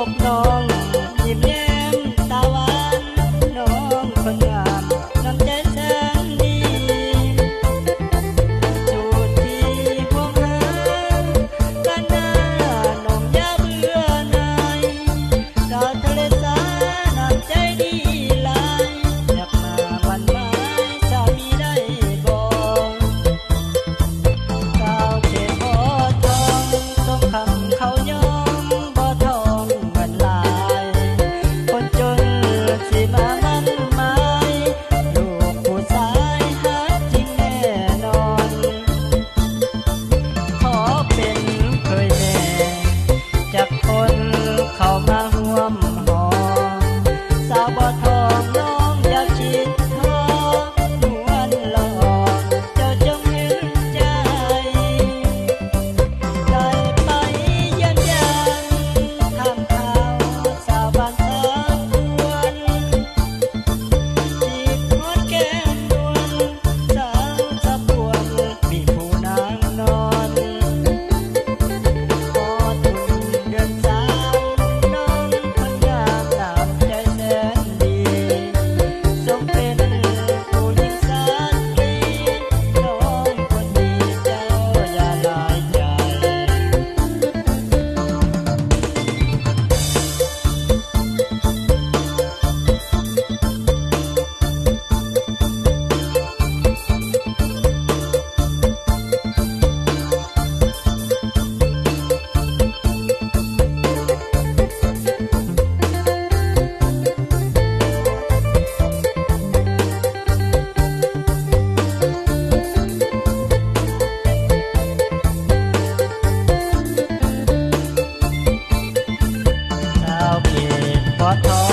บน้องยิ้มแย้มตาหวานน้องคนงามน้ำใจแสนดีจูดที่ห่วงหากันหน้าน้องอย่าเบื่อหน่ายสาวทะเลสาน้ำใจดีหลายอยากมาวันหมายสามีได้บ่สาวเขตบ่ทองต้องคำเขายอมบ่ทองเหมือนลายคนจนสิมามันหมายลูกผู้ชายฮักจริงแน่นอนขอเป็นเคยแน่จากคนเข้ามาร่วมหอสาวบ่ทองน้องอย่าคิดท้อนวลหล่อเจ้าจงเห็นใจได้ไปเยี่ยมยามทำข่าวสาวบ้านตาพวนจีบฮอดแก้มนวลสาวสะพวงมีผู้นางนอนพอถึงเดือนสามน้องคนงามน้ำใจแสนดีทรงเป็นผู้หญิงสักทีน้องคนดีเจ้าอย่าลายใจชาวเขตบ่ทอง